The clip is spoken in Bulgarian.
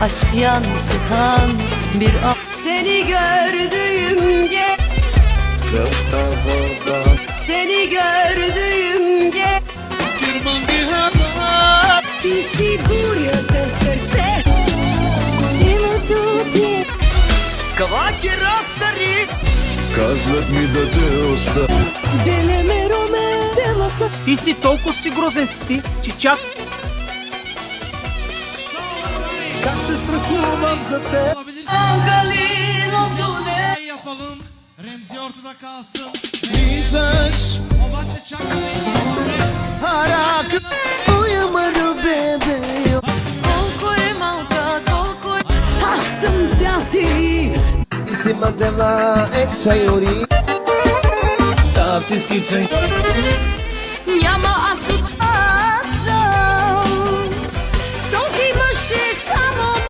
Aşk yansıtan bir seni gördüğümde, seni gördüğümde ti sicuro per te imo tutti Kavaki rafsari Казват ми да те оставя. Делеме роме деласа. Ти си толкова си грозен си, че чак... Как се страхувам за те? Yapalım. Remzi ortada kalsın. Влизаш, Обаче чакай. рак, уямаlu bebe. Колко е малка, колко е... Аз съм тази. Si mandela et çayori. Tapiski çay. Няма аз от